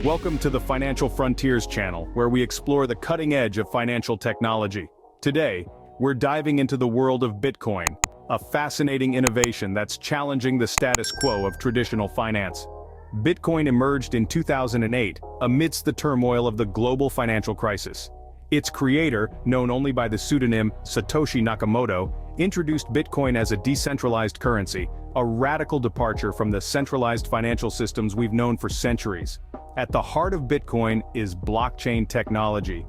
Welcome to the Financial Frontiers channel, where we explore the cutting edge of financial technology. Today, we're diving into the world of Bitcoin, a fascinating innovation that's challenging the status quo of traditional finance. Bitcoin emerged in 2008 amidst the turmoil of the global financial crisis. Its creator, known only by the pseudonym Satoshi Nakamoto, introduced Bitcoin as a decentralized currency, a radical departure from the centralized financial systems we've known for centuries. At the heart of Bitcoin is blockchain technology.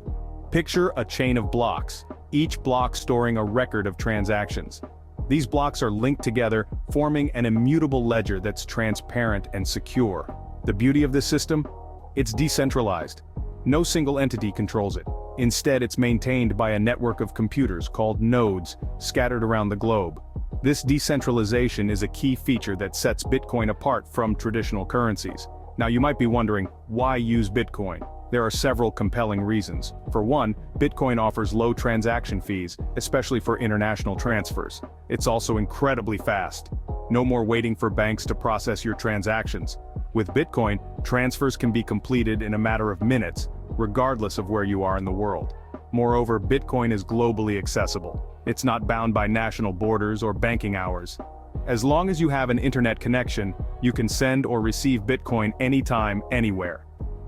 Picture a chain of blocks, each block storing a record of transactions. These blocks are linked together, forming an immutable ledger that's transparent and secure. The beauty of this system? It's decentralized. No single entity controls it. Instead, it's maintained by a network of computers called nodes, scattered around the globe. This decentralization is a key feature that sets Bitcoin apart from traditional currencies. Now you might be wondering, why use Bitcoin? There are several compelling reasons. For one, Bitcoin offers low transaction fees, especially for international transfers. It's also incredibly fast. No more waiting for banks to process your transactions. With Bitcoin, transfers can be completed in a matter of minutes, regardless of where you are in the world. Moreover, Bitcoin is globally accessible. It's not bound by national borders or banking hours. As long as you have an internet connection, you can send or receive Bitcoin anytime, anywhere.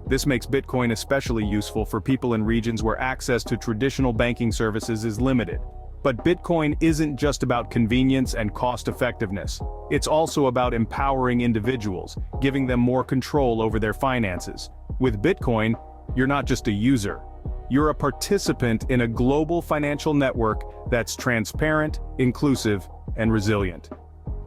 This makes Bitcoin especially useful for people in regions where access to traditional banking services is limited. But Bitcoin isn't just about convenience and cost-effectiveness. It's also about empowering individuals, giving them more control over their finances. With Bitcoin, you're not just a user. You're a participant in a global financial network that's transparent, inclusive, and resilient.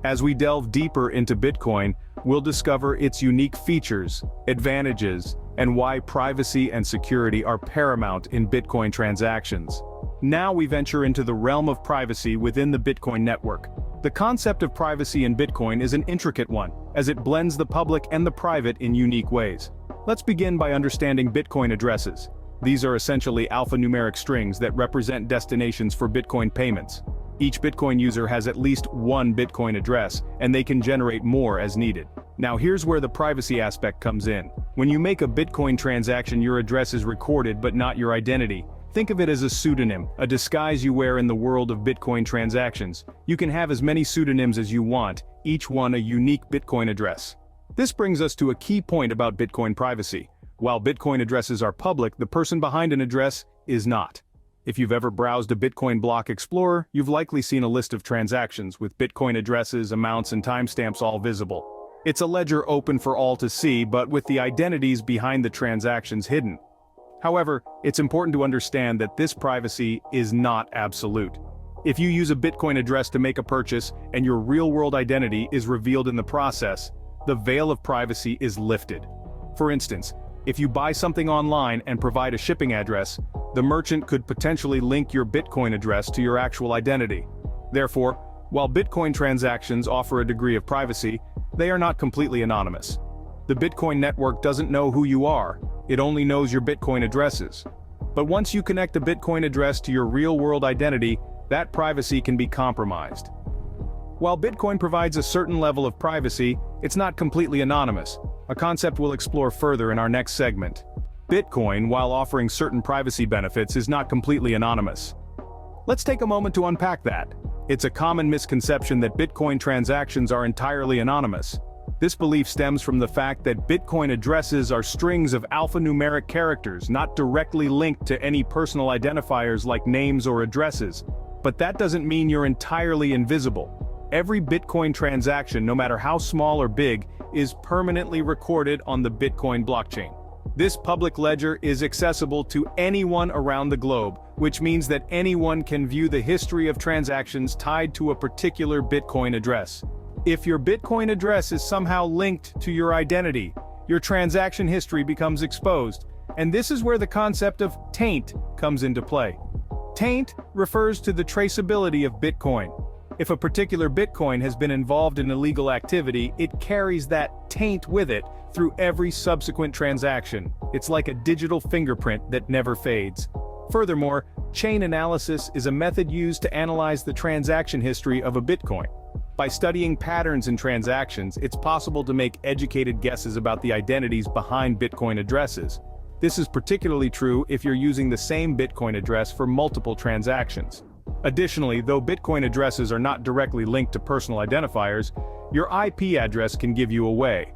As we delve deeper into Bitcoin, we'll discover its unique features, advantages, and why privacy and security are paramount in Bitcoin transactions. Now we venture into the realm of privacy within the Bitcoin network. The concept of privacy in Bitcoin is an intricate one, as it blends the public and the private in unique ways. Let's begin by understanding Bitcoin addresses. These are essentially alphanumeric strings that represent destinations for Bitcoin payments. Each Bitcoin user has at least one Bitcoin address, and they can generate more as needed. Now here's where the privacy aspect comes in. When you make a Bitcoin transaction, your address is recorded but not your identity. Think of it as a pseudonym, a disguise you wear in the world of Bitcoin transactions. You can have as many pseudonyms as you want, each one a unique Bitcoin address. This brings us to a key point about Bitcoin privacy. While Bitcoin addresses are public, the person behind an address is not. If you've ever browsed a Bitcoin block explorer, you've likely seen a list of transactions with Bitcoin addresses, amounts, and timestamps all visible. It's a ledger open for all to see, but with the identities behind the transactions hidden. However, it's important to understand that this privacy is not absolute. If you use a Bitcoin address to make a purchase and your real-world identity is revealed in the process, the veil of privacy is lifted. For instance, if you buy something online and provide a shipping address, the merchant could potentially link your Bitcoin address to your actual identity. Therefore, while Bitcoin transactions offer a degree of privacy, they are not completely anonymous. The Bitcoin network doesn't know who you are, it only knows your Bitcoin addresses. But once you connect a Bitcoin address to your real-world identity, that privacy can be compromised. While Bitcoin provides a certain level of privacy, it's not completely anonymous, a concept we'll explore further in our next segment. Bitcoin, while offering certain privacy benefits, is not completely anonymous. Let's take a moment to unpack that. It's a common misconception that Bitcoin transactions are entirely anonymous. This belief stems from the fact that Bitcoin addresses are strings of alphanumeric characters not directly linked to any personal identifiers like names or addresses. But that doesn't mean you're entirely invisible. Every Bitcoin transaction, no matter how small or big, is permanently recorded on the Bitcoin blockchain. This public ledger is accessible to anyone around the globe, which means that anyone can view the history of transactions tied to a particular Bitcoin address. If your Bitcoin address is somehow linked to your identity, your transaction history becomes exposed, and this is where the concept of taint comes into play. Taint refers to the traceability of Bitcoin. If a particular Bitcoin has been involved in illegal activity, it carries that taint with it through every subsequent transaction. It's like a digital fingerprint that never fades. Furthermore, chain analysis is a method used to analyze the transaction history of a Bitcoin. By studying patterns in transactions, it's possible to make educated guesses about the identities behind Bitcoin addresses. This is particularly true if you're using the same Bitcoin address for multiple transactions. Additionally, though Bitcoin addresses are not directly linked to personal identifiers, your IP address can give you away.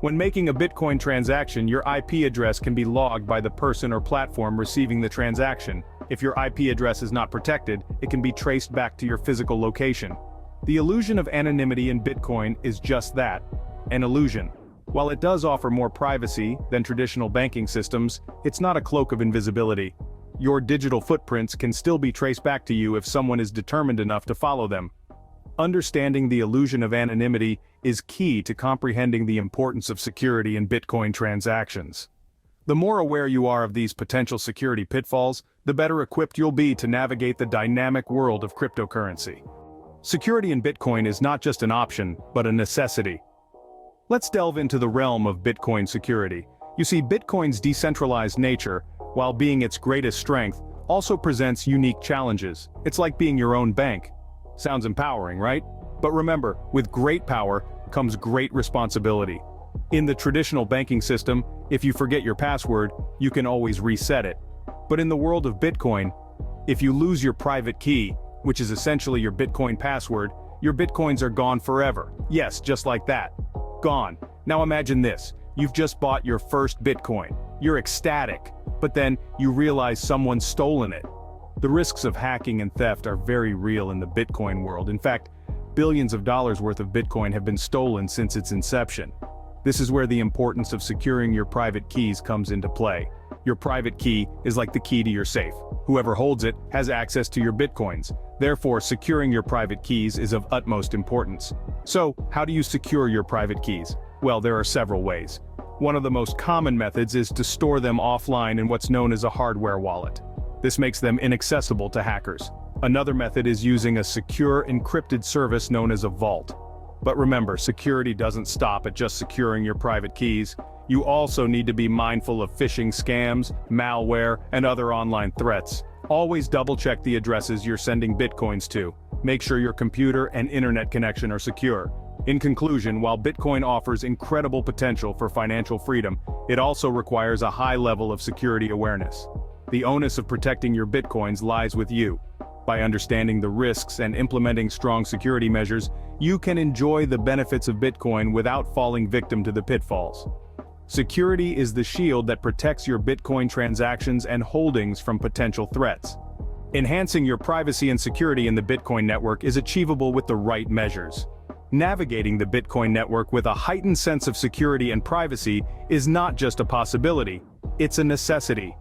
When making a Bitcoin transaction, your IP address can be logged by the person or platform receiving the transaction. If your IP address is not protected, it can be traced back to your physical location. The illusion of anonymity in Bitcoin is just that, an illusion. While it does offer more privacy than traditional banking systems, it's not a cloak of invisibility. Your digital footprints can still be traced back to you if someone is determined enough to follow them. Understanding the illusion of anonymity is key to comprehending the importance of security in Bitcoin transactions. The more aware you are of these potential security pitfalls, the better equipped you'll be to navigate the dynamic world of cryptocurrency. Security in Bitcoin is not just an option, but a necessity. Let's delve into the realm of Bitcoin security. You see, Bitcoin's decentralized nature, while being its greatest strength, also presents unique challenges. It's like being your own bank. Sounds empowering, right? But remember, with great power comes great responsibility. In the traditional banking system, if you forget your password, you can always reset it. But in the world of Bitcoin, if you lose your private key, which is essentially your Bitcoin password, your Bitcoins are gone forever. Yes, just like that. Gone. Now imagine this. You've just bought your first Bitcoin. You're ecstatic, but then you realize someone's stolen it. The risks of hacking and theft are very real in the Bitcoin world. In fact, billions of dollars worth of Bitcoin have been stolen since its inception. This is where the importance of securing your private keys comes into play. Your private key is like the key to your safe. Whoever holds it has access to your Bitcoins. Therefore, securing your private keys is of utmost importance. So, how do you secure your private keys? Well, there are several ways. One of the most common methods is to store them offline in what's known as a hardware wallet. This makes them inaccessible to hackers. Another method is using a secure encrypted service known as a vault. But remember, security doesn't stop at just securing your private keys. You also need to be mindful of phishing scams, malware, and other online threats. Always double-check the addresses you're sending Bitcoins to. Make sure your computer and internet connection are secure. In conclusion, while Bitcoin offers incredible potential for financial freedom, it also requires a high level of security awareness. The onus of protecting your Bitcoins lies with you. By understanding the risks and implementing strong security measures, you can enjoy the benefits of Bitcoin without falling victim to the pitfalls. Security is the shield that protects your Bitcoin transactions and holdings from potential threats. Enhancing your privacy and security in the Bitcoin network is achievable with the right measures. Navigating the Bitcoin network with a heightened sense of security and privacy is not just a possibility, it's a necessity.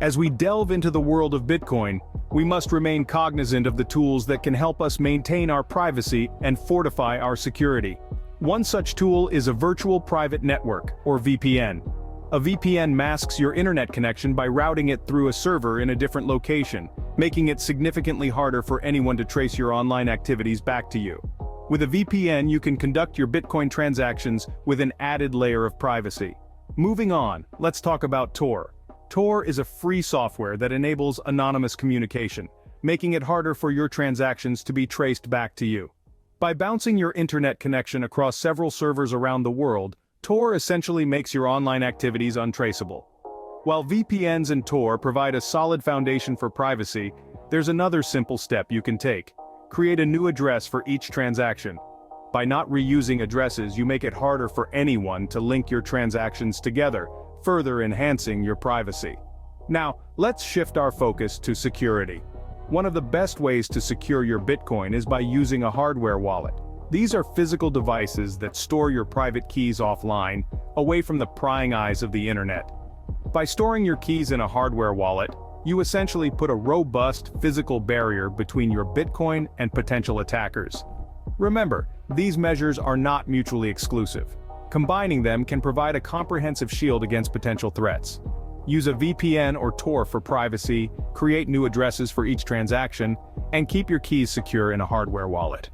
As we delve into the world of Bitcoin, we must remain cognizant of the tools that can help us maintain our privacy and fortify our security. One such tool is a virtual private network, or VPN. A VPN masks your internet connection by routing it through a server in a different location, making it significantly harder for anyone to trace your online activities back to you. With a VPN, you can conduct your Bitcoin transactions with an added layer of privacy. Moving on, let's talk about Tor. Tor is a free software that enables anonymous communication, making it harder for your transactions to be traced back to you. By bouncing your internet connection across several servers around the world, Tor essentially makes your online activities untraceable. While VPNs and Tor provide a solid foundation for privacy, there's another simple step you can take. Create a new address for each transaction. By not reusing addresses, you make it harder for anyone to link your transactions together, further enhancing your privacy. Now, let's shift our focus to security. One of the best ways to secure your Bitcoin is by using a hardware wallet. These are physical devices that store your private keys offline, away from the prying eyes of the internet. By storing your keys in a hardware wallet, you essentially put a robust physical barrier between your Bitcoin and potential attackers. Remember, these measures are not mutually exclusive. Combining them can provide a comprehensive shield against potential threats. Use a VPN or Tor for privacy, create new addresses for each transaction, and keep your keys secure in a hardware wallet.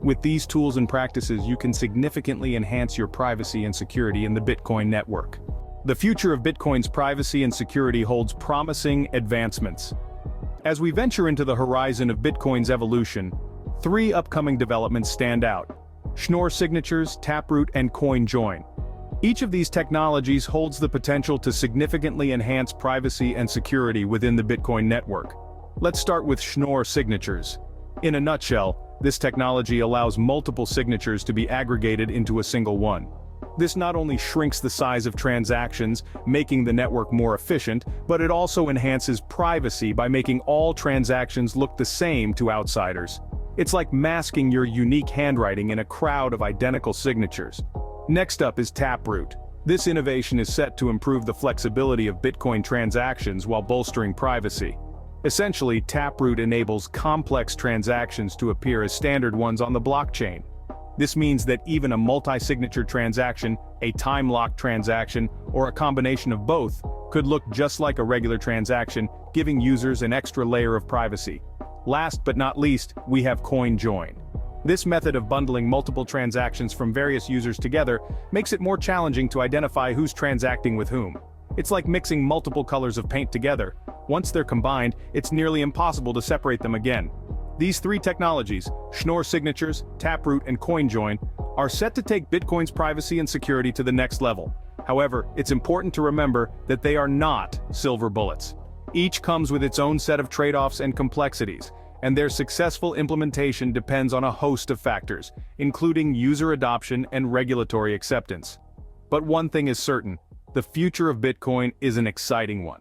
With these tools and practices, you can significantly enhance your privacy and security in the Bitcoin network. The future of Bitcoin's privacy and security holds promising advancements. As we venture into the horizon of Bitcoin's evolution, Three upcoming developments stand out: Schnorr signatures, Taproot, and CoinJoin. Each of these technologies holds the potential to significantly enhance privacy and security within the Bitcoin network. Let's start with Schnorr signatures. In a nutshell, this technology allows multiple signatures to be aggregated into a single one. This not only shrinks the size of transactions, making the network more efficient, but it also enhances privacy by making all transactions look the same to outsiders. It's like masking your unique handwriting in a crowd of identical signatures. Next up is Taproot. This innovation is set to improve the flexibility of Bitcoin transactions while bolstering privacy. Essentially, Taproot enables complex transactions to appear as standard ones on the blockchain. This means that even a multi-signature transaction, a time-locked transaction, or a combination of both, could look just like a regular transaction, giving users an extra layer of privacy. Last but not least, we have CoinJoin. This method of bundling multiple transactions from various users together makes it more challenging to identify who's transacting with whom. It's like mixing multiple colors of paint together. Once they're combined, it's nearly impossible to separate them again. These three technologies, Schnorr signatures, Taproot, and CoinJoin, are set to take Bitcoin's privacy and security to the next level. However, it's important to remember that they are not silver bullets. Each comes with its own set of trade-offs and complexities, and their successful implementation depends on a host of factors, including user adoption and regulatory acceptance. But one thing is certain: the future of Bitcoin is an exciting one.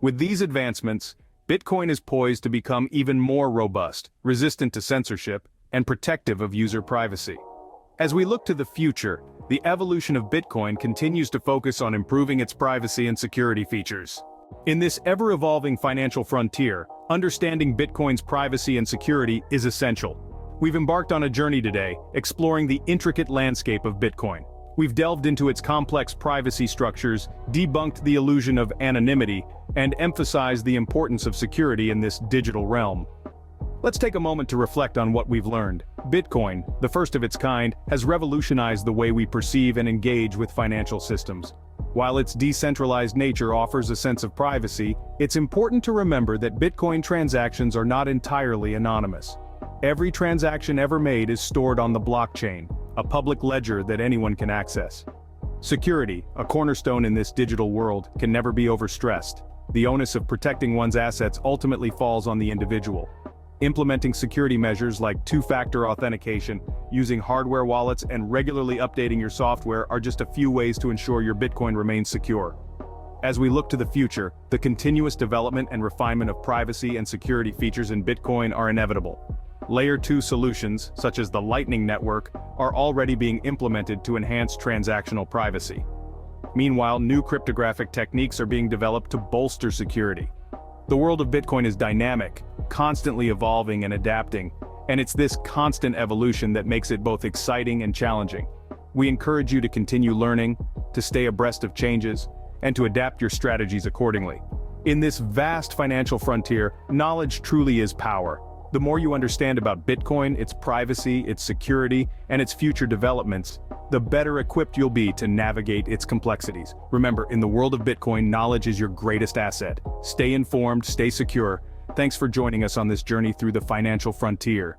With these advancements, Bitcoin is poised to become even more robust, resistant to censorship, and protective of user privacy. As we look to the future, the evolution of Bitcoin continues to focus on improving its privacy and security features. In this ever-evolving financial frontier, understanding Bitcoin's privacy and security is essential. We've embarked on a journey today, exploring the intricate landscape of Bitcoin. We've delved into its complex privacy structures, debunked the illusion of anonymity, and emphasized the importance of security in this digital realm. Let's take a moment to reflect on what we've learned. Bitcoin, the first of its kind, has revolutionized the way we perceive and engage with financial systems. While its decentralized nature offers a sense of privacy, it's important to remember that Bitcoin transactions are not entirely anonymous. Every transaction ever made is stored on the blockchain, a public ledger that anyone can access. Security, a cornerstone in this digital world, can never be overstressed. The onus of protecting one's assets ultimately falls on the individual. Implementing security measures like two-factor authentication, using hardware wallets, and regularly updating your software are just a few ways to ensure your Bitcoin remains secure. As we look to the future, the continuous development and refinement of privacy and security features in Bitcoin are inevitable. Layer 2 solutions, such as the Lightning Network, are already being implemented to enhance transactional privacy. Meanwhile, new cryptographic techniques are being developed to bolster security. The world of Bitcoin is dynamic, constantly evolving and adapting, and it's this constant evolution that makes it both exciting and challenging. We encourage you to continue learning, to stay abreast of changes, and to adapt your strategies accordingly. In this vast financial frontier, knowledge truly is power. The more you understand about Bitcoin, its privacy, its security, and its future developments, the better equipped you'll be to navigate its complexities. Remember, in the world of Bitcoin, knowledge is your greatest asset. Stay informed, stay secure. Thanks for joining us on this journey through the financial frontier.